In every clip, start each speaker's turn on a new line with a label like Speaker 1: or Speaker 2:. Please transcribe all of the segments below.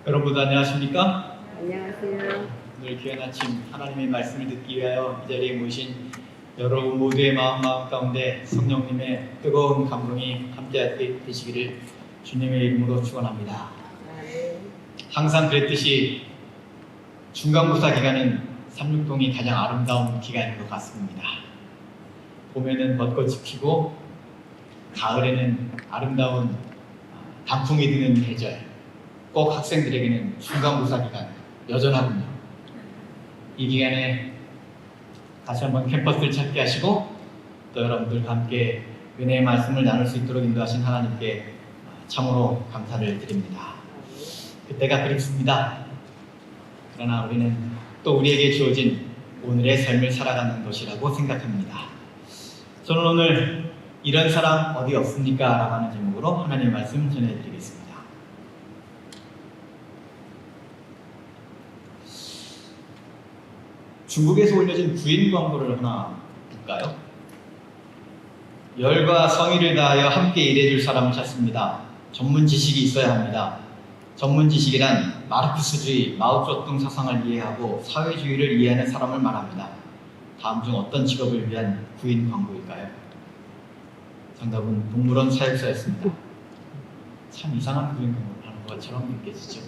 Speaker 1: 여러분도 안녕하십니까?
Speaker 2: 안녕하세요.
Speaker 1: 오늘 귀한 아침 하나님의 말씀을 듣기 위하여 이 자리에 모신 여러분 모두의 마음 가운데 성령님의 뜨거운 감동이 함께 되시기를 주님의 이름으로 축원합니다. 항상 그랬듯이 중간고사 기간은 삼육동이 가장 아름다운 기간인 것 같습니다. 봄에는 벚꽃이 피고 가을에는 아름다운 단풍이 드는 계절, 꼭 학생들에게는 중간고사 기간 여전하군요. 이 기간에 다시 한번 캠퍼스를 찾게 하시고 또 여러분들과 함께 은혜의 말씀을 나눌 수 있도록 인도하신 하나님께 참으로 감사를 드립니다. 그때가 그립습니다. 그러나 우리는 또 우리에게 주어진 오늘의 삶을 살아가는 것이라고 생각합니다. 저는 오늘 이런 사람 어디 없습니까? 라고 하는 제목으로 하나님의 말씀 전해드리겠습니다. 중국에서 올려진 구인 광고를 하나 볼까요? 열과 성의를 다하여 함께 일해줄 사람을 찾습니다. 전문 지식이 있어야 합니다. 전문 지식이란 마르크스주의, 마오쩌둥 사상을 이해하고 사회주의를 이해하는 사람을 말합니다. 다음 중 어떤 직업을 위한 구인 광고일까요? 정답은 동물원 사육사였습니다. 참 이상한 구인 광고를 하는 것처럼 느껴지죠.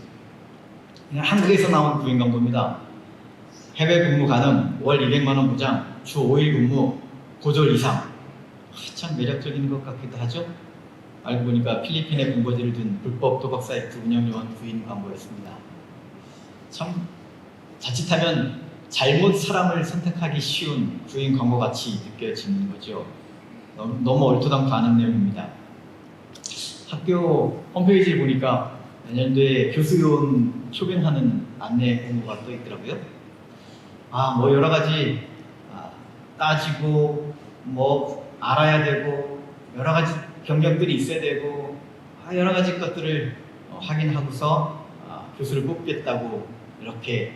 Speaker 1: 그냥 한국에서 나온 구인 광고입니다. 해외 근무 가능, 월 200만원 보장, 주 5일 근무, 고졸 이상. 참 매력적인 것 같기도 하죠. 알고 보니까 필리핀에 본거지를 둔 불법 도박 사이트 운영요원 구인 광고였습니다. 참 자칫하면 잘못 사람을 선택하기 쉬운 구인 광고같이 느껴지는 거죠. 너무 얼토당토 않은 내용입니다. 학교 홈페이지를 보니까 내년도에 교수요원 초빙하는 안내 공고가 또 있더라고요. 뭐 여러 가지 따지고 뭐 알아야 되고 여러 가지 경력들이 있어야 되고 여러 가지 것들을 확인하고서 교수를 뽑겠다고 이렇게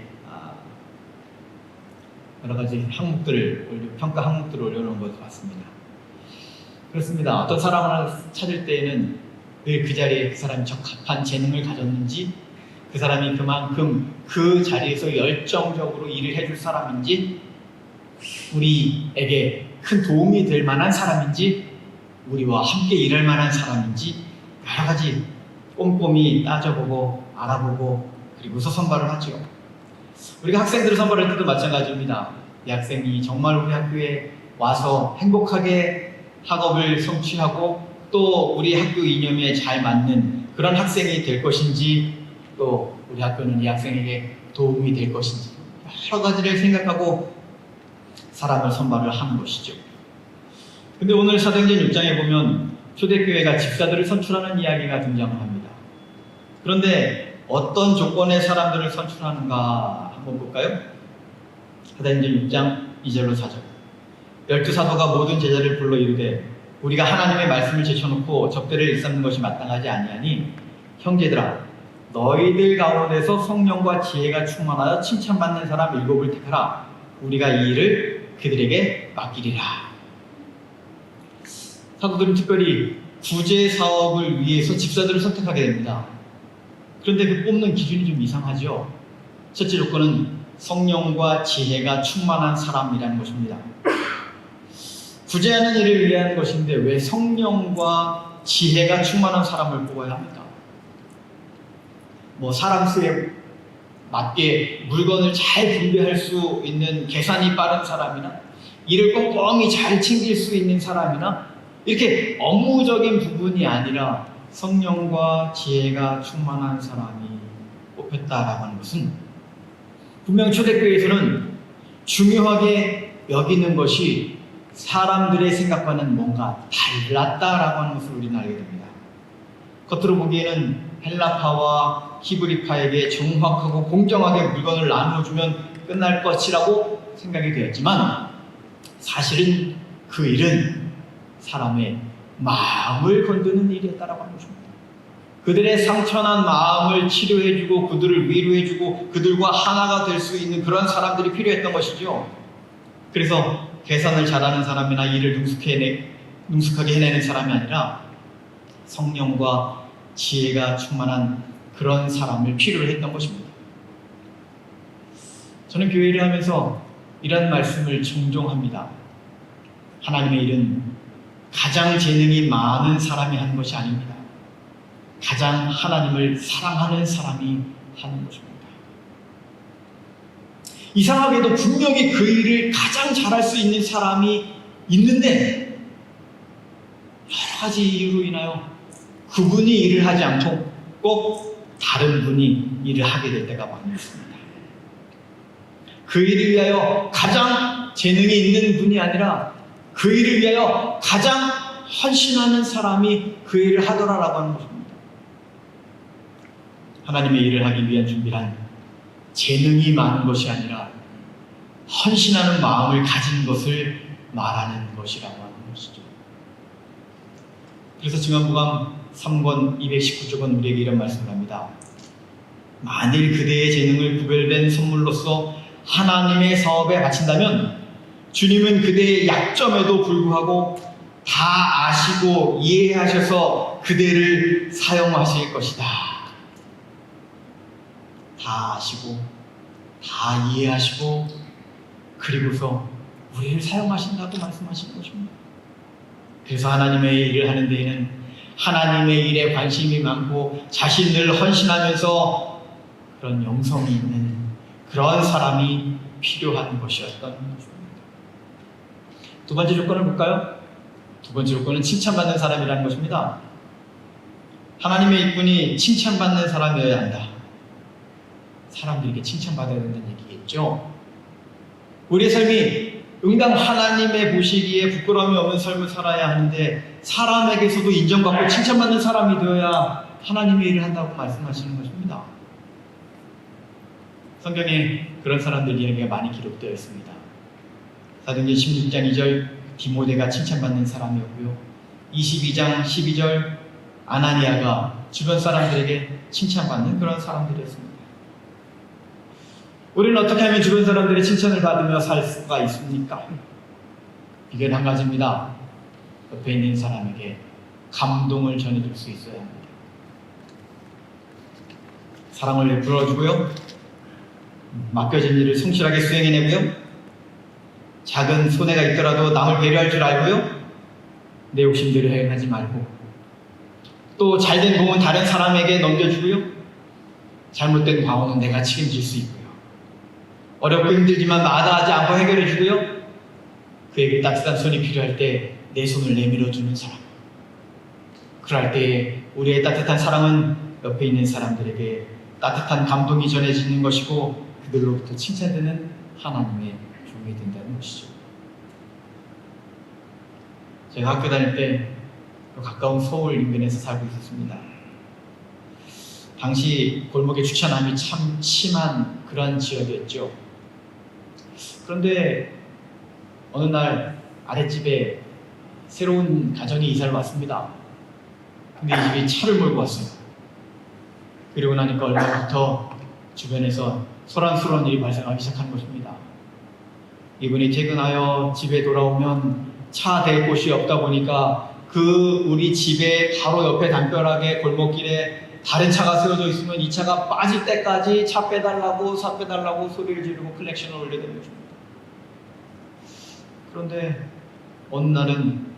Speaker 1: 여러 가지 평가 항목들을 올려놓은 것 같습니다. 그렇습니다. 어떤 사람을 찾을 때에는 늘 그 자리에 그 사람이 적합한 재능을 가졌는지, 그 사람이 그만큼 그 자리에서 열정적으로 일을 해줄 사람인지, 우리에게 큰 도움이 될 만한 사람인지, 우리와 함께 일할 만한 사람인지 여러 가지 꼼꼼히 따져보고 알아보고 그리고서 선발을 하죠. 우리가 학생들을 선발할 때도 마찬가지입니다. 이 학생이 정말 우리 학교에 와서 행복하게 학업을 성취하고 또 우리 학교 이념에 잘 맞는 그런 학생이 될 것인지, 또 우리 학교는 이 학생에게 도움이 될 것인지 여러 가지를 생각하고 사람을 선발을 하는 것이죠. 근데 오늘 사도행전 6장에 보면 초대교회가 집사들을 선출하는 이야기가 등장을 합니다. 그런데 어떤 조건의 사람들을 선출하는가 한번 볼까요? 사도행전 6장 2절로 4절. 12사도가 모든 제자를 불러 이르되 우리가 하나님의 말씀을 제쳐놓고 접대를 일삼는 것이 마땅하지 아니하니 형제들아, 너희들 가운데서 성령과 지혜가 충만하여 칭찬받는 사람 7을 택하라. 우리가 이 일을 그들에게 맡기리라. 사도들은 특별히 구제 사업을 위해서 집사들을 선택하게 됩니다. 그런데 그 뽑는 기준이 좀 이상하죠. 첫째 조건은 성령과 지혜가 충만한 사람이라는 것입니다. 구제하는 일을 위한 것인데 왜 성령과 지혜가 충만한 사람을 뽑아야 합니까? 사람 수에 맞게 물건을 잘 분배할 수 있는 계산이 빠른 사람이나 일을 꼼꼼히 잘 챙길 수 있는 사람이나 이렇게 업무적인 부분이 아니라 성령과 지혜가 충만한 사람이 뽑혔다라고 하는 것은 분명 초대교회에서는 중요하게 여기는 것이 사람들의 생각과는 뭔가 달랐다라고 하는 것을 우리는 알게 됩니다. 겉으로 보기에는 헬라파와 히브리파에게 정확하고 공정하게 물건을 나누어주면 끝날 것이라고 생각이 되었지만 사실은 그 일은 사람의 마음을 건드는 일이었다라고 하는 것입니다. 그들의 상처난 마음을 치료해주고 그들을 위로해주고 그들과 하나가 될 수 있는 그런 사람들이 필요했던 것이죠. 그래서 계산을 잘하는 사람이나 일을 능숙하게 해내는 사람이 아니라 성령과 지혜가 충만한 그런 사람을 필요로 했던 것입니다. 저는 교회를 하면서 이런 말씀을 종종 합니다. 하나님의 일은 가장 재능이 많은 사람이 하는 것이 아닙니다. 가장 하나님을 사랑하는 사람이 하는 것입니다. 이상하게도 분명히 그 일을 가장 잘할 수 있는 사람이 있는데 여러 가지 이유로 인하여 그분이 일을 하지 않고 꼭 다른 분이 일을 하게 될 때가 많이 있습니다. 그 일을 위하여 가장 재능이 있는 분이 아니라 그 일을 위하여 가장 헌신하는 사람이 그 일을 하더라라고 하는 것입니다. 하나님의 일을 하기 위한 준비란 재능이 많은 것이 아니라 헌신하는 마음을 가진 것을 말하는 것이라고 하는 것이죠. 그래서 증언부감 3권 219쪽은 우리에게 이런 말씀을 합니다. 만일 그대의 재능을 구별된 선물로서 하나님의 사업에 바친다면 주님은 그대의 약점에도 불구하고 다 아시고 이해하셔서 그대를 사용하실 것이다. 다 아시고 다 이해하시고 그리고서 우리를 사용하신다고 말씀하시는 것입니다. 그래서 하나님의 일을 하는 데에는 하나님의 일에 관심이 많고 자신을 헌신하면서 그런 영성이 있는 그런 사람이 필요한 것이었던 것입니다. 두 번째 조건을 볼까요? 두 번째 조건은 칭찬받는 사람이라는 것입니다. 하나님의 일꾼이 칭찬받는 사람이어야 한다. 사람들에게 칭찬받아야 된다는 얘기겠죠. 우리의 삶이 응당 하나님의 보시기에 부끄러움이 없는 삶을 살아야 하는데 사람에게서도 인정받고 칭찬받는 사람이 되어야 하나님의 일을 한다고 말씀하시는 것입니다. 성경에 그런 사람들 이야기가 많이 기록되어 있습니다. 사도행전 16장 2절 디모데가 칭찬받는 사람이었고요. 22장 12절 아나니아가 주변 사람들에게 칭찬받는 그런 사람들이었습니다. 우리는 어떻게 하면 주변 사람들의 칭찬을 받으며 살 수가 있습니까? 이건 한 가지입니다. 옆에 있는 사람에게 감동을 전해줄 수 있어야 합니다. 사랑을 베풀어주고요. 맡겨진 일을 성실하게 수행해내고요. 작은 손해가 있더라도 남을 배려할 줄 알고요. 내 욕심대로 행하지 말고 또 잘된 공은 다른 사람에게 넘겨주고요. 잘못된 과오는 내가 책임질 수 있고요. 어렵고 힘들지만 마다하지 않고 해결해주고요. 그에게 따뜻한 손이 필요할 때 내 손을 내밀어주는 사람. 그럴 때 우리의 따뜻한 사랑은 옆에 있는 사람들에게 따뜻한 감동이 전해지는 것이고 그들로부터 칭찬되는 하나님의 종이 된다는 것이죠. 제가 학교 다닐 때 가까운 서울 인근에서 살고 있었습니다. 당시 골목에 주차남이 참 심한 그런 지역이었죠. 그런데 어느 날 아랫집에 새로운 가정이 이사를 왔습니다. 근데 이 집이 차를 몰고 왔어요. 그리고 나니까 얼마부터 주변에서 소란스러운 일이 발생하기 시작하는 것입니다. 이분이 퇴근하여 집에 돌아오면 차 댈 곳이 없다 보니까 그 우리 집에 바로 옆에 담벼락에 골목길에 다른 차가 세워져 있으면 이 차가 빠질 때까지 차 빼달라고 소리를 지르고 클렉션을 올려대는 것입니다. 그런데 어느 날은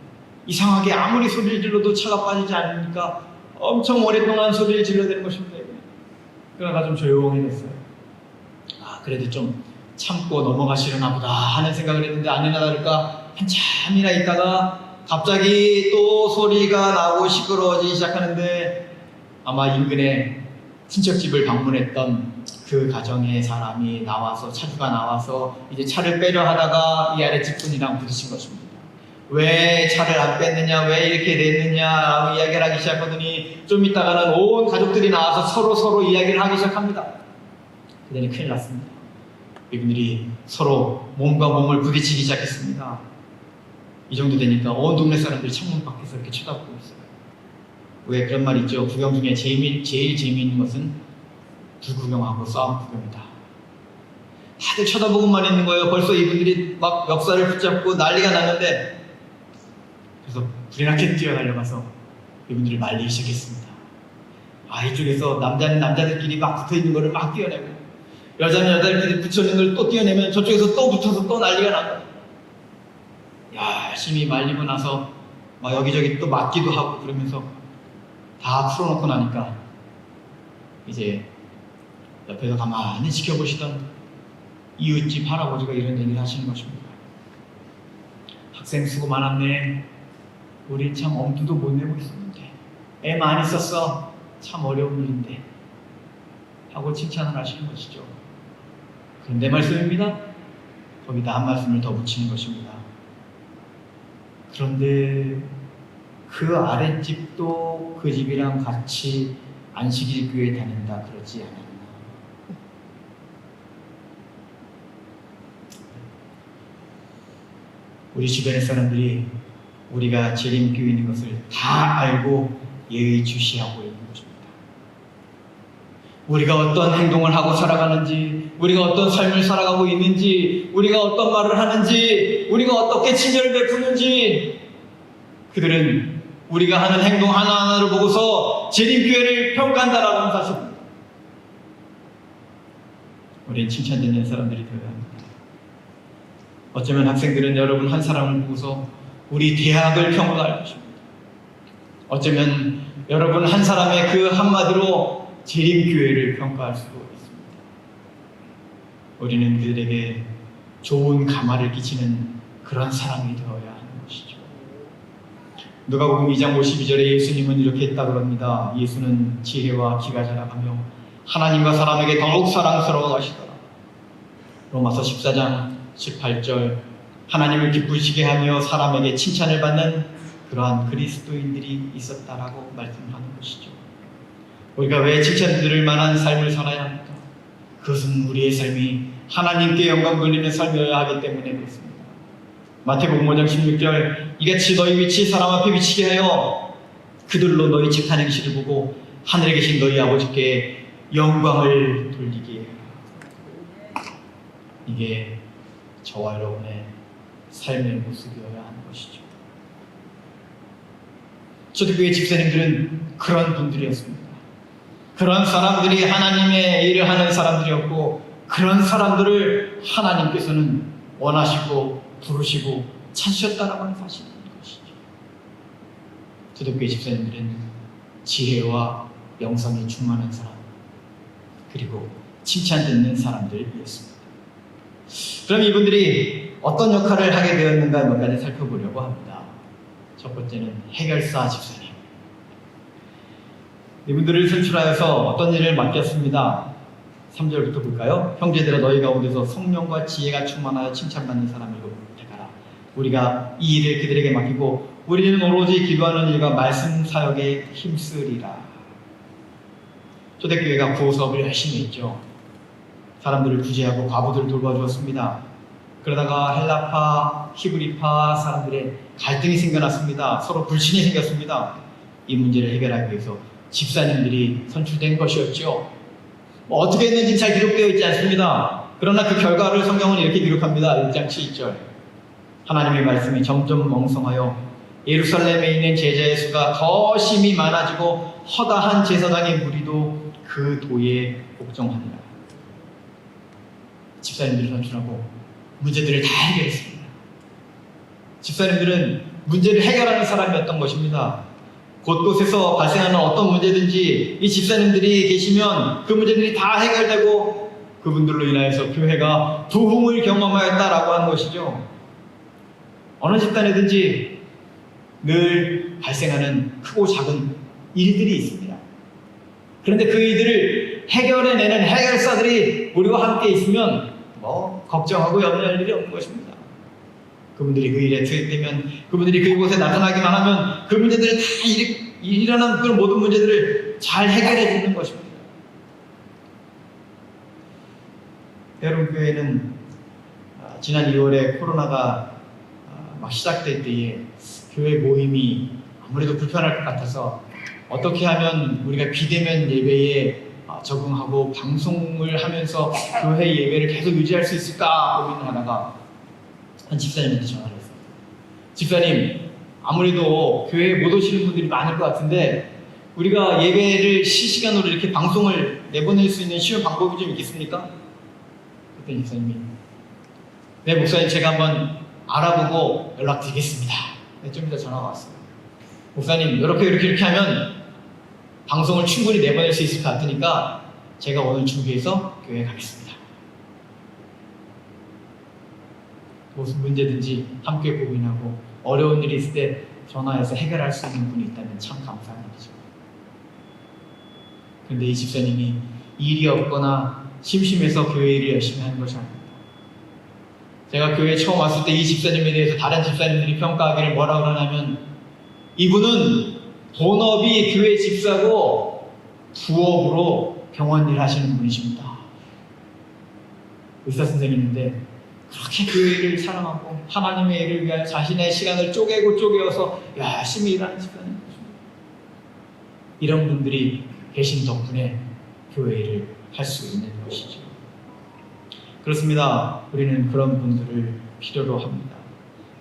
Speaker 1: 이상하게 아무리 소리를 질러도 차가 빠지지 않으니까 엄청 오랫동안 소리를 질러대는 것입니다. 그러다가 좀 조용해졌어요. 그래도 좀 참고 넘어가시려나 보다 하는 생각을 했는데 아니나 다를까 한참이나 있다가 갑자기 또 소리가 나고 시끄러워지기 시작하는데 아마 인근에 친척집을 방문했던 그 가정의 사람이 나와서 차주가 나와서 이제 차를 빼려 하다가 이 아랫집 분이랑 부딪힌 것입니다. 왜 차를 안 뺐느냐, 왜 이렇게 됐느냐 이야기를 하기 시작하더니 좀 있다가는 온 가족들이 나와서 서로 이야기를 하기 시작합니다. 그러니 큰일 났습니다. 이분들이 서로 몸과 몸을 부딪히기 시작했습니다. 이 정도 되니까 온 동네 사람들이 창문 밖에서 이렇게 쳐다보고 있어요. 왜 그런 말 있죠? 구경 중에 제일 재미있는 것은 불구경하고 싸움 구경이다. 다들 쳐다보고만 있는 거예요. 벌써 이분들이 막 멱살을 붙잡고 난리가 났는데 그래서 불이 나게 뛰어달려가서 이분들을 말리기 시작했습니다. 이쪽에서 남자는 남자들끼리 막 붙어있는 거를 막 떼어내고, 여자는 여자들끼리 붙여있는 걸 또 떼어내면 저쪽에서 또 붙어서 또 난리가 나고, 열심히 말리고 나서 막 여기저기 또 맞기도 하고 그러면서 다 풀어놓고 나니까 이제 옆에서 가만히 지켜보시던 이웃집 할아버지가 이런 얘기를 하시는 것입니다. 학생 수고 많았네. 우리 참 엄두도 못 내고 있었는데 애 많이 썼어. 참 어려운 일인데 하고 칭찬을 하시는 것이죠. 그런데 말씀입니다. 거기다 한 말씀을 더 붙이는 것입니다. 그런데 그 아랫집도 그 집이랑 같이 안식일 교회 다닌다 그러지 않았나. 우리 주변의 사람들이 우리가 재림교인인 것을 다 알고 예의주시하고 있는 것입니다. 우리가 어떤 행동을 하고 살아가는지, 우리가 어떤 삶을 살아가고 있는지, 우리가 어떤 말을 하는지, 우리가 어떻게 친절을 베푸는지, 그들은 우리가 하는 행동 하나하나를 보고서 재림교회를 평가한다라고 하는 사실입니다. 우리는 칭찬받는 사람들이 되어야 합니다. 어쩌면 학생들은 여러분 한 사람을 보고서 우리 대학을 평가할 것입니다. 어쩌면 여러분 한 사람의 그 한마디로 재림교회를 평가할 수도 있습니다. 우리는 그들에게 좋은 감화를 끼치는 그런 사람이 되어야 하는 것이죠. 누가복음 2장 52절에 예수님은 이렇게 했다고 합니다. 예수는 지혜와 기가 자라가며 하나님과 사람에게 더욱 사랑스러워 가시더라. 로마서 14장 18절, 하나님을 기쁘시게 하며 사람에게 칭찬을 받는 그러한 그리스도인들이 있었다라고 말씀하는 것이죠. 우리가 왜 칭찬 들을 만한 삶을 살아야 합니까? 그것은 우리의 삶이 하나님께 영광 돌리는 삶이어야 하기 때문에 그렇습니다. 마태복음 5장 16절, 이같이 너희 빛이 사람 앞에 비치게 하여 그들로 너희 착한 행실을 보고 하늘에 계신 너희 아버지께 영광을 돌리게 해라. 이게 저와 여러분의 삶의 모습이어야 하는 것이죠. 초대교회 집사님들은 그런 분들이었습니다. 그런 사람들이 하나님의 일을 하는 사람들이었고, 그런 사람들을 하나님께서는 원하시고 부르시고 찾으셨다라고 하는 사실인 것이죠. 초대교회 집사님들은 지혜와 영성이 충만한 사람, 그리고 칭찬 듣는 사람들이었습니다. 그럼 이분들이 어떤 역할을 하게 되었는가 몇 가지 살펴보려고 합니다. 첫 번째는 해결사 집사님. 이분들을 선출하여서 어떤 일을 맡겼습니다. 3절부터 볼까요? 형제들아, 너희 가운데서 성령과 지혜가 충만하여 칭찬받는 사람을 택하라. 우리가 이 일을 그들에게 맡기고 우리는 오로지 기도하는 일과 말씀 사역에 힘쓰리라. 초대교회가 구호 사업을 열심히 했죠. 사람들을 구제하고 과부들을 돌봐주었습니다. 그러다가 헬라파, 히브리파 사람들의 갈등이 생겨났습니다. 서로 불신이 생겼습니다. 이 문제를 해결하기 위해서 집사님들이 선출된 것이었죠. 어떻게 했는지 잘 기록되어 있지 않습니다. 그러나 그 결과를 성경은 이렇게 기록합니다. 1장 7절, 하나님의 말씀이 점점 멍성하여 예루살렘에 있는 제자의 수가 더 심히 많아지고 허다한 제사장의 무리도 그 도에 복종하니라. 집사님들을 선출하고 문제들을 다 해결했습니다. 집사님들은 문제를 해결하는 사람이었던 것입니다. 곳곳에서 발생하는 어떤 문제든지 이 집사님들이 계시면 그 문제들이 다 해결되고 그분들로 인하여서 교회가 부흥을 경험하였다라고 하는 것이죠. 어느 집단이든지 늘 발생하는 크고 작은 일들이 있습니다. 그런데 그 일들을 해결해내는 해결사들이 우리와 함께 있으면 걱정하고 염려할 일이 없는 것입니다. 그분들이 그 일에 투입되면, 그분들이 그곳에 나타나기만 하면 그 문제들을 다 일어난 그런 모든 문제들을 잘 해결해 주는 것입니다. 여러분, 교회는 지난 2월에 코로나가 막 시작될 때에 교회 모임이 아무래도 불편할 것 같아서 어떻게 하면 우리가 비대면 예배에 적응하고 방송을 하면서 교회 예배를 계속 유지할 수 있을까 고민을 하다가 한 집사님한테 전화를 했습니다. 집사님, 아무래도 교회에 못 오시는 분들이 많을 것 같은데 우리가 예배를 실시간으로 이렇게 방송을 내보낼 수 있는 쉬운 방법이 좀 있겠습니까? 그때 집사님이, 네 목사님 제가 한번 알아보고 연락드리겠습니다. 네, 좀 이따 전화가 왔어요. 목사님 이렇게 하면 방송을 충분히 내보낼 수 있을 것 같으니까 제가 오늘 준비해서 교회에 가겠습니다. 무슨 문제든지 함께 고민하고 어려운 일이 있을 때 전화해서 해결할 수 있는 분이 있다면 참 감사한 일이죠. 그런데 이 집사님이 일이 없거나 심심해서 교회 일을 열심히 하는 것이 아닙니다. 제가 교회에 처음 왔을 때 이 집사님에 대해서 다른 집사님들이 평가하기를 뭐라 그러냐면, 이분은 본업이 교회 집사고 부업으로 병원 일 하시는 분이십니다. 의사 선생님인데 그렇게 교회를 사랑하고 하나님의 일을 위하여 자신의 시간을 쪼개어서 열심히 일하는 집사님, 이런 분들이 계신 덕분에 교회 일을 할 수 있는 것이죠. 그렇습니다. 우리는 그런 분들을 필요로 합니다.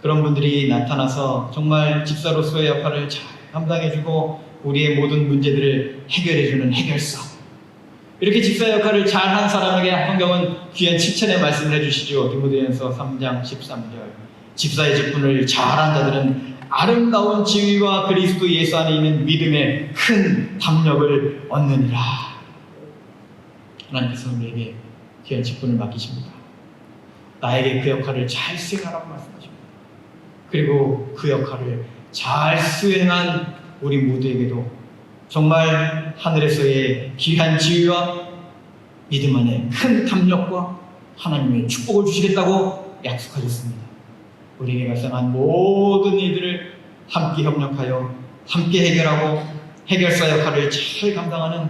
Speaker 1: 그런 분들이 나타나서 정말 집사로서의 역할을 잘 감당해주고 우리의 모든 문제들을 해결해주는 해결사, 이렇게 집사 역할을 잘한 사람에게 성경은 귀한 칭찬의 말씀을 해주시죠. 디모데전서 3장 13절, 집사의 직분을 잘한 자들은 아름다운 지위와 그리스도 예수 안에 있는 믿음의 큰 담력을 얻느니라. 하나님께서 우리에게 귀한 직분을 맡기십니다. 나에게 그 역할을 잘 수행하라고 말씀하십니다. 그리고 그 역할을 잘 수행한 우리 모두에게도 정말 하늘에서의 귀한 지위와 믿음 안에 큰 담력과 하나님의 축복을 주시겠다고 약속하셨습니다. 우리에게 발생한 모든 일들을 함께 협력하여 함께 해결하고 해결사 역할을 잘 감당하는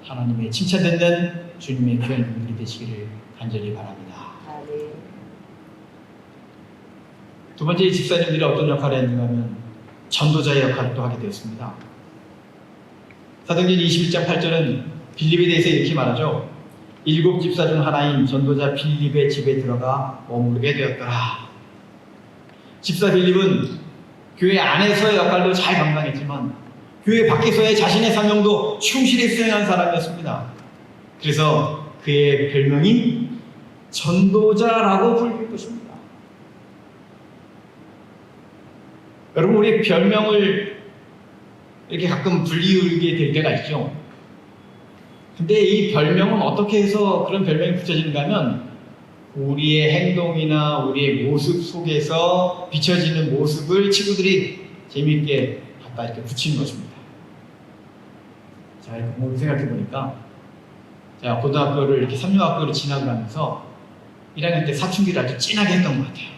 Speaker 1: 하나님의 칭찬받는 주님의 귀한 분들이 되시기를 간절히 바랍니다. 두 번째, 집사님들이 어떤 역할을 했는가 하면 전도자의 역할을 또 하게 되었습니다. 사도행전 21장 8절은 빌립에 대해서 이렇게 말하죠. 7 집사 중 하나인 전도자 빌립의 집에 들어가 머무르게 되었더라. 집사 빌립은 교회 안에서의 역할도 잘 감당했지만 교회 밖에서의 자신의 사명도 충실히 수행한 사람이었습니다. 그래서 그의 별명이 전도자라고 불릴 것입니다. 여러분, 우리 별명을 이렇게 가끔 불리우게 될 때가 있죠. 근데 이 별명은 어떻게 해서 그런 별명이 붙여지는가 하면 우리의 행동이나 우리의 모습 속에서 비춰지는 모습을 친구들이 재미있게 갖다 이렇게 붙이는 것입니다. 제가 이렇게 생각해 보니까 제가 고등학교를 이렇게 삼류학교를 진학을 하면서 1학년 때 사춘기를 아주 진하게 했던 것 같아요.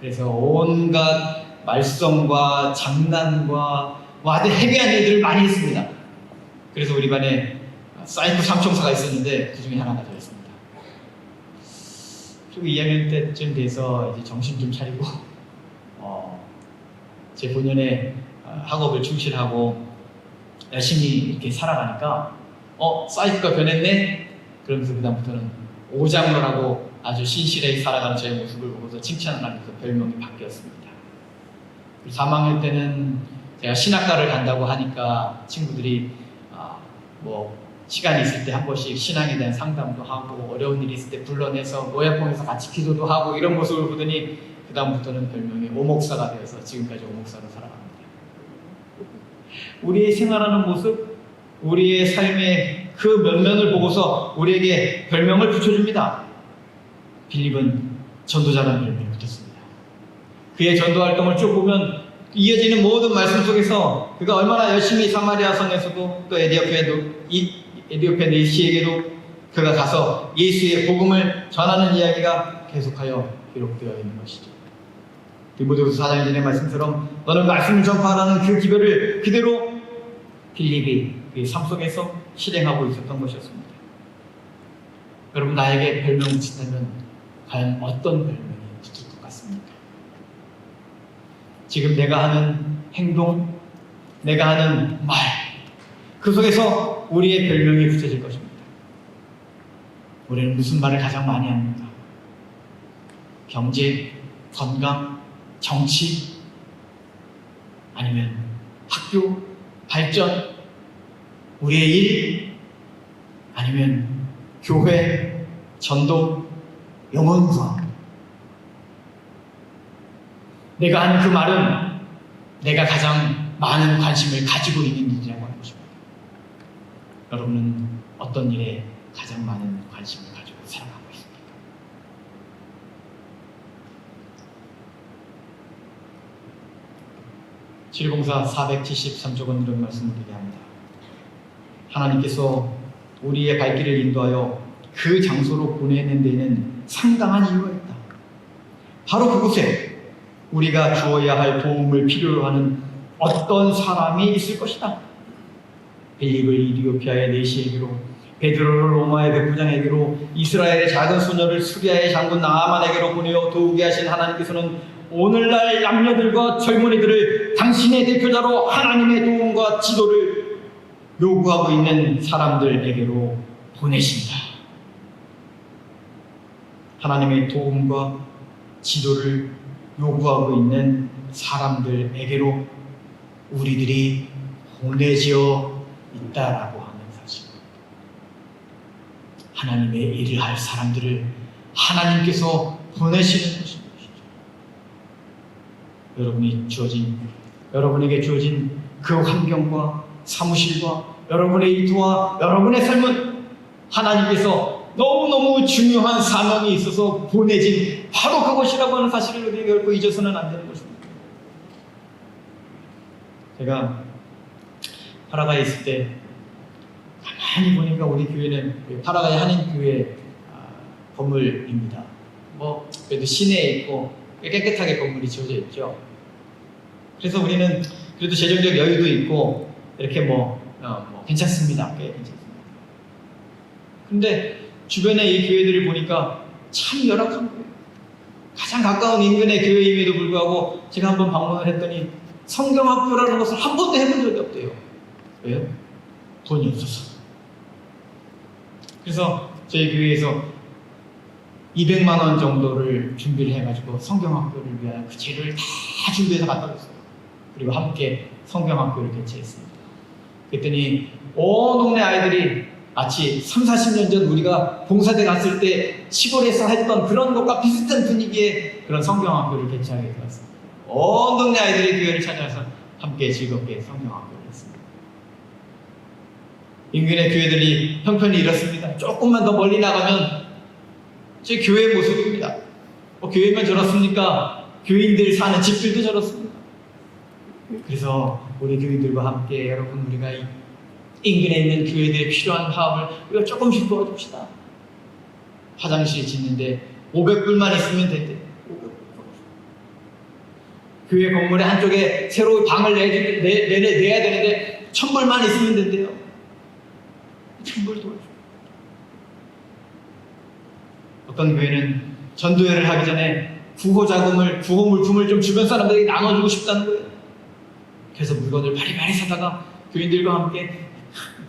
Speaker 1: 그래서 온갖 말썽과 장난과 아주 헤비한 일들을 많이 했습니다. 그래서 우리 반에 사이코 삼총사가 있었는데 그 중에 하나가 저였습니다. 그리고 2학년 때쯤 돼서 이제 정신 좀 차리고 제 본연의 학업을 충실하고 열심히 이렇게 살아가니까 사이코가 변했네? 그러면서 그다음부터는 오장로라고 아주 신실하게 살아가는 저의 모습을 보고서 칭찬을 하면서 별명이 바뀌었습니다. 3학년 때는 제가 신학과를 간다고 하니까 친구들이 시간이 있을 때 한 번씩 신앙에 대한 상담도 하고 어려운 일이 있을 때 불러내서 모약봉에서 같이 기도도 하고 이런 모습을 보더니 그 다음부터는 별명이 오목사가 되어서 지금까지 오목사로 살아갑니다. 우리의 생활하는 모습, 우리의 삶의 그 면면을 보고서 우리에게 별명을 붙여줍니다. 빌립은 전도자라는 별명이 붙었습니다. 그의 전도 활동을 쭉 보면 이어지는 모든 말씀 속에서 그가 얼마나 열심히 사마리아 성에서도 또 에디오피아 내시에게도 그가 가서 예수의 복음을 전하는 이야기가 계속하여 기록되어 있는 것이죠. 디모데후서 4장 1절의 말씀처럼 너는 말씀을 전파하라는 그 기별을 그대로 빌립이 그의 삶 속에서 실행하고 있었던 것이었습니다. 여러분, 나에게 별명을 붙인다면 과연 어떤 별명이 붙을 것 같습니까? 지금 내가 하는 행동, 내가 하는 말, 그 속에서 우리의 별명이 붙여질 것입니다. 우리는 무슨 말을 가장 많이 합니까? 경제, 건강, 정치, 아니면 학교, 발전, 우리의 일, 아니면 교회, 전도, 영혼과 내가 하는 그 말은 내가 가장 많은 관심을 가지고 있는 일이라고 하는 것입니다. 여러분은 어떤 일에 가장 많은 관심을 가지고 살아가고 있습니까? 칠공사 473쪽은 이런 말씀을 얘기합니다. 하나님께서 우리의 발길을 인도하여 그 장소로 보내는 데에는 상당한 이유가 있다. 바로 그곳에 우리가 주어야 할 도움을 필요로 하는 어떤 사람이 있을 것이다. 빌립을 이디오피아의 내시에게로, 베드로를 로마의 백부장에게로, 이스라엘의 작은 소녀를 수리아의 장군 나아만에게로 보내어 도우게 하신 하나님께서는 오늘날 남녀들과 젊은이들을 당신의 대표자로 하나님의 도움과 지도를 요구하고 있는 사람들에게로 보내신다. 하나님의 도움과 지도를 요구하고 있는 사람들에게로 우리들이 보내지어 있다라고 하는 사실. 하나님의 일을 할 사람들을 하나님께서 보내시는 것입니다. 여러분에게 주어진 그 환경과 사무실과 여러분의 일터와 여러분의 삶은 하나님께서 너무너무 중요한 사명이 있어서 보내진 바로 그것이라고 하는 사실을 우리가 결코 잊어서는 안 되는 것입니다. 제가 파라과이에 있을 때 가만히 보니까 우리 교회는 파라과이 한인교회 건물입니다. 그래도 시내에 있고 깨끗하게 건물이 지어져 있죠. 그래서 우리는 그래도 재정적 여유도 있고 이렇게 괜찮습니다. 꽤 괜찮습니다. 근데 주변에 이 교회들을 보니까 참 열악한 거예요. 가장 가까운 인근의 교회임에도 불구하고 제가 한번 방문을 했더니 성경학교라는 것을 한 번도 해본 적이 없대요. 왜요? 돈이 없어서. 그래서 저희 교회에서 200만 원 정도를 준비를 해가지고 성경학교를 위하여 그 재료를 다 준비해서 갖다 줬어요. 그리고 함께 성경학교를 개최했습니다. 그랬더니 온 동네 아이들이 마치 30-40년 전 우리가 봉사대 갔을 때 시골에서 했던 그런 것과 비슷한 분위기의 그런 성경학교를 개최하게 되었습니다. 온 동네 아이들이 교회를 찾아와서 함께 즐겁게 성경학교를 했습니다. 인근의 교회들이 형편이 이렇습니다. 조금만 더 멀리 나가면 제 교회 모습입니다. 교회만 저렇습니까? 교인들 사는 집들도 저렇습니다. 그래서 우리 교인들과 함께 여러분 우리가 인근에 있는 교회들에 필요한 파업을 우리가 조금씩 도와줍시다. 화장실 짓는데 500불만 있으면 된대. 교회 건물의 한쪽에 새로 방을 내야 되는데 1000불만 있으면 된대요. 1000불 도와줘. 어떤 교회는 전도회를 하기 전에 구호 물품을 좀 주변 사람들에게 나눠주고 싶다는 거예요. 그래서 물건을 바리바리 사다가 교인들과 함께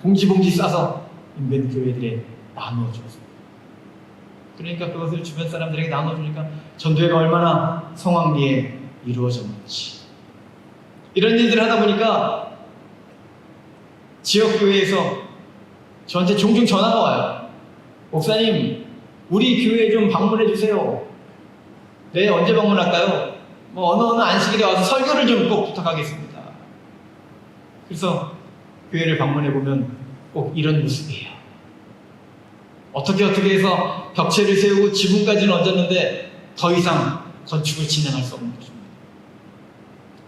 Speaker 1: 봉지 싸서 인근 교회들에 나눠줬어요. 그러니까 그것을 주변 사람들에게 나눠주니까 전도회가 얼마나 성황리에 이루어졌는지. 이런 일들을 하다 보니까 지역교회에서 저한테 종종 전화가 와요. 목사님, 우리 교회 좀 방문해 주세요. 네, 언제 방문할까요? 어느 안식일에 와서 설교를 좀 꼭 부탁하겠습니다. 그래서 교회를 방문해 보면 꼭 이런 모습이에요. 어떻게 해서 벽체를 세우고 지붕까지는 얹었는데 더 이상 건축을 진행할 수 없는 것입니다.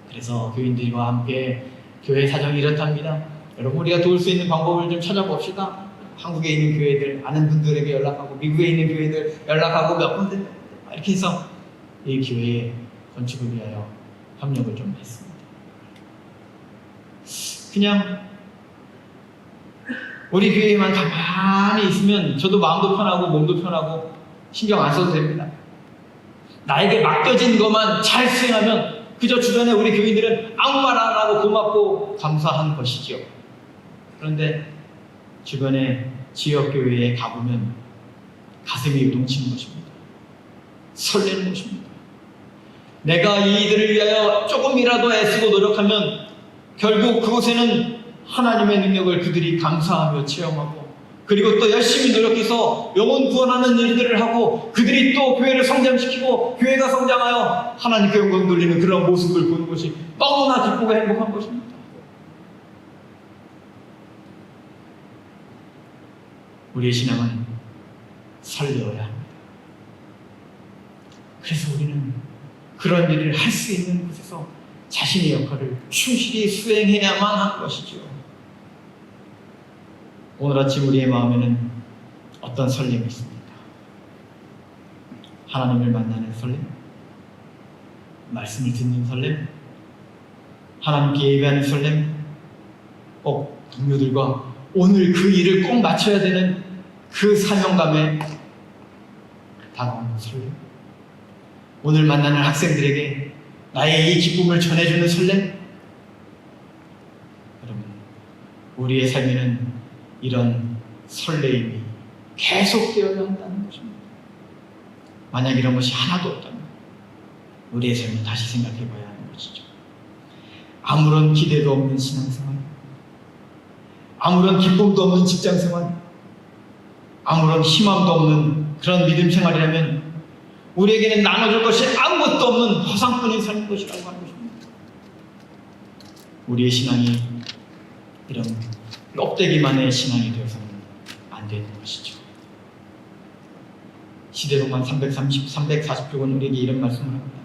Speaker 1: 그래서 교인들과 함께 교회 사정이 이렇답니다. 여러분 우리가 도울 수 있는 방법을 좀 찾아봅시다. 한국에 있는 교회들 아는 분들에게 연락하고 미국에 있는 교회들 연락하고 몇 군데 이렇게 해서 이 교회의 건축을 위하여 협력을 좀 했습니다. 그냥 우리 교회에만 가만히 있으면 저도 마음도 편하고 몸도 편하고 신경 안 써도 됩니다. 나에게 맡겨진 것만 잘 수행하면 그저 주변에 우리 교인들은 아무 말 안 하고 고맙고 감사한 것이죠. 그런데 주변에 지역교회에 가보면 가슴이 요동치는 것입니다. 설레는 것입니다. 내가 이들을 위하여 조금이라도 애쓰고 노력하면 결국 그곳에는 하나님의 능력을 그들이 감사하며 체험하고, 그리고 또 열심히 노력해서 영혼 구원하는 일들을 하고, 그들이 또 교회를 성장시키고 교회가 성장하여 하나님께 영광 돌리는 그런 모습을 보는 것이 너무나 기쁘고 행복한 것입니다. 우리의 신앙은 설레어야 합니다. 그래서 우리는 그런 일을 할 수 있는 곳에서 자신의 역할을 충실히 수행해야만 하는 것이죠. 오늘 아침 우리의 마음에는 어떤 설렘이 있습니까? 하나님을 만나는 설렘? 말씀을 듣는 설렘? 하나님께 예배하는 설렘? 꼭 동료들과 오늘 그 일을 꼭 마쳐야 되는 그 사명감에 다가오는 설렘? 오늘 만나는 학생들에게 나의 이 기쁨을 전해주는 설렘? 여러분, 우리의 삶에는 이런 설레임이 계속되어야 한다는 것입니다. 만약 이런 것이 하나도 없다면 우리의 삶을 다시 생각해 봐야 하는 것이죠. 아무런 기대도 없는 신앙생활, 아무런 기쁨도 없는 직장생활, 아무런 희망도 없는 그런 믿음 생활이라면 우리에게는 나눠줄 것이 아무것도 없는 허상뿐인 삶인 것이라고 하는 것입니다. 우리의 신앙이 이런 껍데기만의 신앙이 되어서는 안 되는 것이죠. 시대로만 340쪽은 우리에게 이런 말씀을 합니다.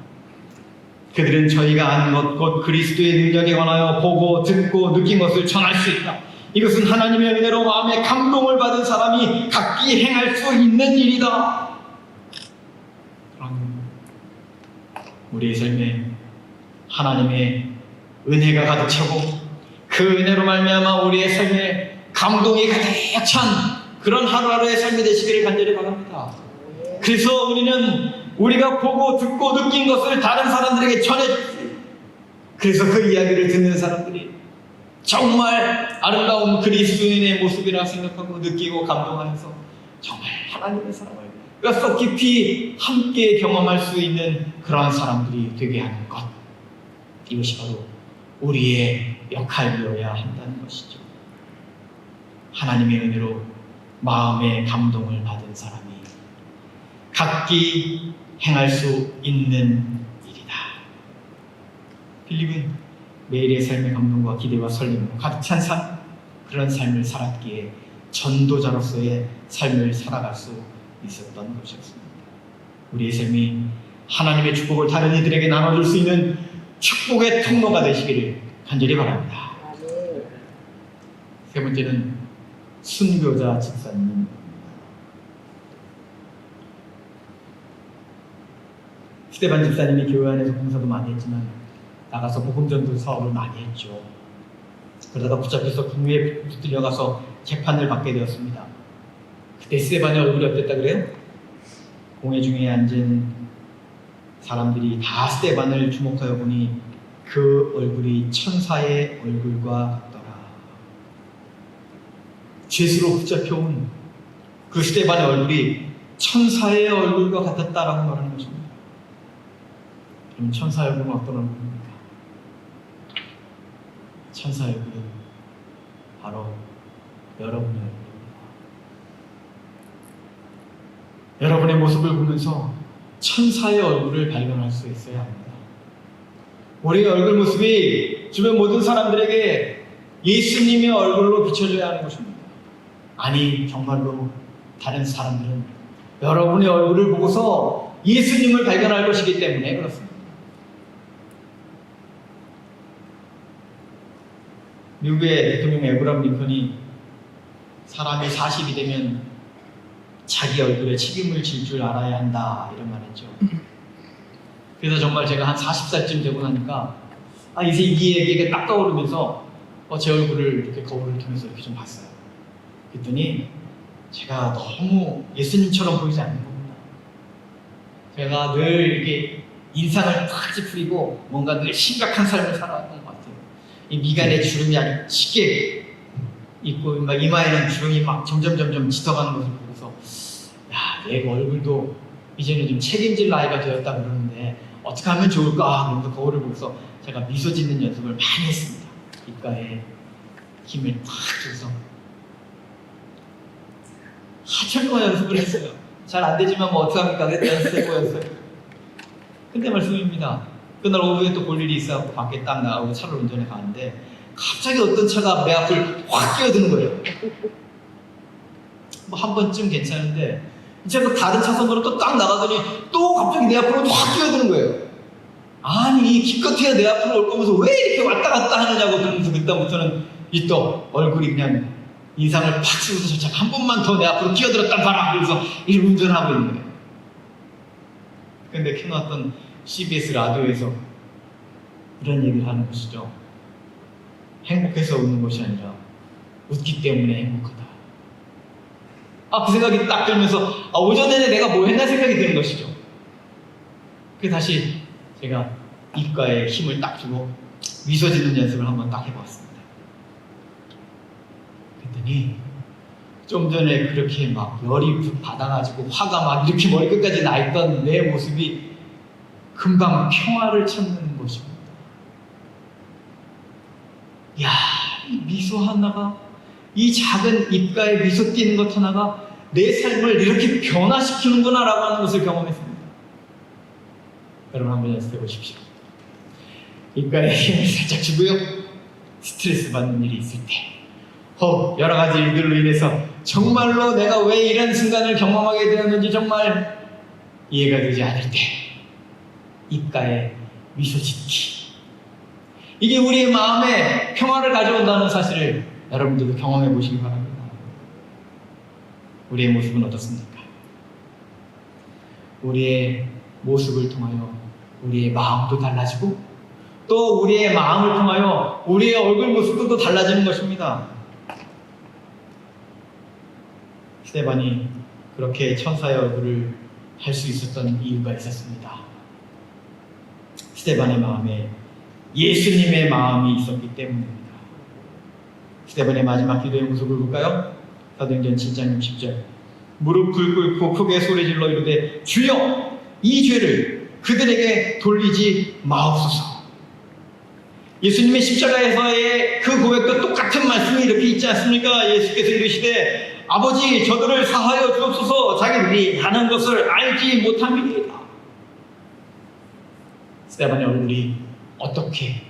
Speaker 1: 그들은 저희가 아는 것, 곧 그리스도의 능력에 관하여 보고 듣고 느낀 것을 전할 수 있다. 이것은 하나님의 은혜로 마음에 감동을 받은 사람이 각기 행할 수 있는 일이다. 우리의 삶에 하나님의 은혜가 가득 차고 그 은혜로 말미암아 우리의 삶에 감동이 가득 찬 그런 하루하루의 삶이 되시기를 간절히 바랍니다. 그래서 우리는 우리가 보고 듣고 느낀 것을 다른 사람들에게 전해주세요. 그래서 그 이야기를 듣는 사람들이 정말 아름다운 그리스도인의 모습이라 생각하고 느끼고 감동하면서 정말 하나님의 사랑을 뼛속 깊이 함께 경험할 수 있는 그러한 사람들이 되게 하는 것, 이것이 바로 우리의 역할이어야 한다는 것이죠. 하나님의 은혜로 마음의 감동을 받은 사람이 각기 행할 수 있는 일이다. 필립은 매일의 삶의 감동과 기대와 설렘으로 가득 찬 삶, 그런 삶을 살았기에 전도자로서의 삶을 살아갈 수 있었던 것이었습니다. 우리의 삶이 하나님의 축복을 다른 이들에게 나눠줄 수 있는 축복의 통로가 되시기를 간절히 바랍니다. 세 번째는 순교자 집사님. 스데반 집사님이 교회 안에서 봉사도 많이 했지만 나가서 복음전도 사업을 많이 했죠. 그러다가 붙잡혀서 궁에 붙들려가서 재판을 받게 되었습니다. 그때 스데반의 얼굴이 어땠다 그래요? 공회 중에 앉은 사람들이 다 스데반을 주목하여 보니 그 얼굴이 천사의 얼굴과 같더라. 죄수로 붙잡혀온 그 스데반의 얼굴이 천사의 얼굴과 같았다라고 말하는 것입니다. 그럼 천사의 얼굴은 어떤 얼굴입니까? 천사의 얼굴은 바로 여러분의 얼굴입니다. 여러분의 모습을 보면서 천사의 얼굴을 발견할 수 있어야 합니다. 우리의 얼굴 모습이 주변 모든 사람들에게 예수님의 얼굴로 비춰져야 하는 것입니다. 아니, 정말로 다른 사람들은 여러분의 얼굴을 보고서 예수님을 발견할 것이기 때문에 그렇습니다. 미국의 대통령 에브라함 링컨이 사람이 40이 되면 자기 얼굴에 책임을 질 줄 알아야 한다, 이런 말 했죠. 그래서 정말 제가 한 40살쯤 되고 나니까 이제 이 얘기가 딱 떠오르면서 제 얼굴을 이렇게 거울을 통해서 이렇게 좀 봤어요. 그랬더니 제가 너무 예수님처럼 보이지 않는 겁니다. 제가 늘 이렇게 인상을 탁 찌푸리고 뭔가 늘 심각한 삶을 살아왔던 것 같아요. 이 미간에 주름이 아주 짙게 있고 막 이마에는 주름이 막 점점 짙어가는 것을 보고서 야, 얘 얼굴도 이제는 좀 책임질 나이가 되었다 그러는데 어떻게 하면 좋을까? 그러면서 거울을 보고서 제가 미소 짓는 연습을 많이 했습니다. 입가에 힘을 탁 줘서 한참 동안 연습을 했어요. 잘 안 되지만 뭐 어떡합니까? 그래도 연습해보였어요. 근데 말씀입니다. 그날 오후에 또 볼 일이 있어서 밖에 딱 나가고 차를 운전해 가는데 갑자기 어떤 차가 내 앞을 확 끼어드는 거예요. 뭐 한 번쯤 괜찮은데 이제 그 다른 차선으로 또 딱 나가더니 또 갑자기 내 앞으로 확 끼어드는 거예요. 아니 기껏해야 내 앞으로 올 거면서 왜 이렇게 왔다 갔다 하느냐고. 그러면서 그때부터는 이 또 얼굴이 그냥 인상을 팍 쓰면서 저 한 번만 더 내 앞으로 끼어들었단 봐라. 그래서 이 운전하고 있는 거예요. 근데 켜놨던 CBS 라디오에서 이런 얘기를 하는 것이죠. 행복해서 웃는 것이 아니라 웃기 때문에 행복하다. 그 생각이 딱 들면서 오전 내내 내가 뭐 했나 생각이 드는 것이죠. 그래서 다시 제가 입가에 힘을 딱 주고 미소 짓는 연습을 한번 딱 해봤습니다. 그랬더니 좀 전에 그렇게 막 열이 받아가지고 화가 막 이렇게 머리 끝까지 나 있던 내 모습이 금방 평화를 찾는 것입니다. 야, 이 미소 하나가, 이 작은 입가에 미소 띄는 것 하나가 내 삶을 이렇게 변화시키는구나 라고 하는 것을 경험했습니다. 여러분 한번 연습해 보십시오. 입가에 힘을 살짝 주고요. 스트레스 받는 일이 있을 때, 여러 가지 일들로 인해서 정말로 내가 왜 이런 순간을 경험하게 되었는지 정말 이해가 되지 않을 때 입가에 미소 짓기, 이게 우리의 마음에 평화를 가져온다는 사실을 여러분들도 경험해 보시기 바랍니다. 우리의 모습은 어떻습니까? 우리의 모습을 통하여 우리의 마음도 달라지고 또 우리의 마음을 통하여 우리의 얼굴 모습도 또 달라지는 것입니다. 스데반이 그렇게 천사의 얼굴을 할 수 있었던 이유가 있었습니다. 스데반의 마음에 예수님의 마음이 있었기 때문입니다. 스데반의 마지막 기도의 모습을 볼까요? 사도행전 7장 60절. 무릎을 꿇고 크게 소리질러 이르되 주여 이 죄를 그들에게 돌리지 마옵소서. 예수님의 십자가에서의 그 고백과 똑같은 말씀이 이렇게 있지 않습니까? 예수께서 이르시되 아버지 저들을 사하여 주옵소서. 자기들이 하는 것을 알지 못함이니이다. 스데반의 얼굴이 어떻게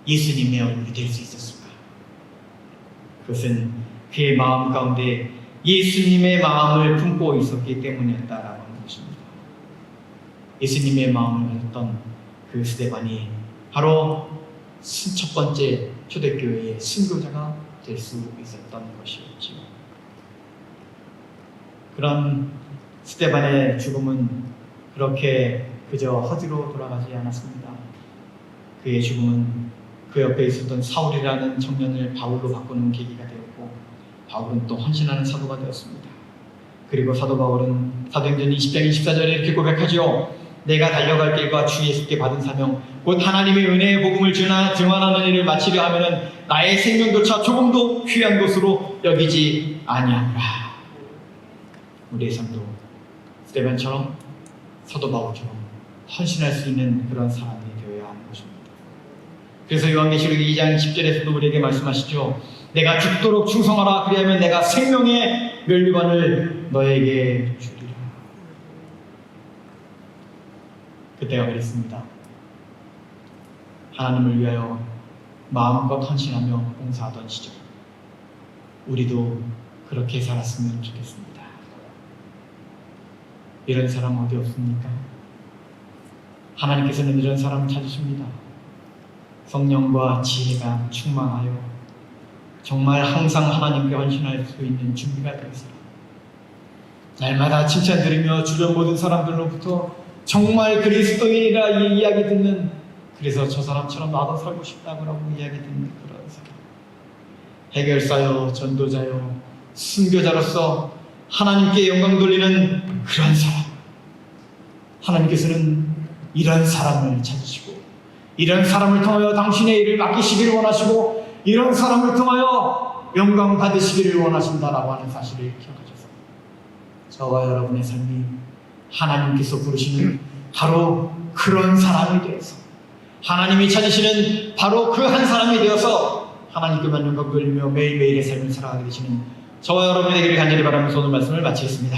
Speaker 1: 예수님의 얼굴이 될 수 있었을까? 그것은 그의 마음 가운데 예수님의 마음을 품고 있었기 때문이었다라고 하는 것입니다. 예수님의 마음을 가졌던 그 스데반이 바로 첫 번째 초대교회의 순교자가 될 수 있었던 것이었지요. 그런 스데반의 죽음은 그렇게 그저 허지로 돌아가지 않았습니다. 그의 죽음은 그 옆에 있었던 사울이라는 청년을 바울로 바꾸는 계기가 되었고, 바울은 또 헌신하는 사도가 되었습니다. 그리고 사도 바울은 사도행전 20장 24절에 이렇게 고백하죠. 내가 달려갈 길과 주 예수께 받은 사명 곧 하나님의 은혜의 복음을 증언하는 일을 마치려 하면은 나의 생명조차 조금도 귀한 것으로 여기지 아니하노라. 우리의 삶도 스데반처럼 사도 바울처럼 헌신할 수 있는 그런 사람이 되어야 하는 것입니다. 그래서 요한계시록 2장 10절에서도 우리에게 말씀하시죠. 내가 죽도록 충성하라. 그리하면 내가 생명의 멸류관을 너에게 주리라. 그때가 그랬습니다. 하나님을 위하여 마음껏 헌신하며 봉사하던 시절, 우리도 그렇게 살았으면 좋겠습니다. 이런 사람 어디 없습니까? 하나님께서는 이런 사람을 찾으십니다. 성령과 지혜가 충만하여 정말 항상 하나님께 헌신할 수 있는 준비가 되어서 날마다 칭찬 들으며 주변 모든 사람들로부터 정말 그리스도인이라 이 이야기 듣는, 그래서 저 사람처럼 나도 살고 싶다고 이야기 듣는 그런 사람, 해결사요, 전도자요, 순교자로서 하나님께 영광 돌리는 그런 사람, 하나님께서는 이런 사람을 찾으시고 이런 사람을 통하여 당신의 일을 맡기시기를 원하시고 이런 사람을 통하여 영광 받으시기를 원하신다라고 하는 사실을 기억하셔서 저와 여러분의 삶이 하나님께서 부르시는 바로 그런 사람이 되어서, 하나님이 찾으시는 바로 그 한 사람이 되어서 하나님께만 영광 돌리며 매일매일의 삶을 살아가게 되시는 저와 여러분이 되기를 간절히 바라면서 오늘 말씀을 마치겠습니다.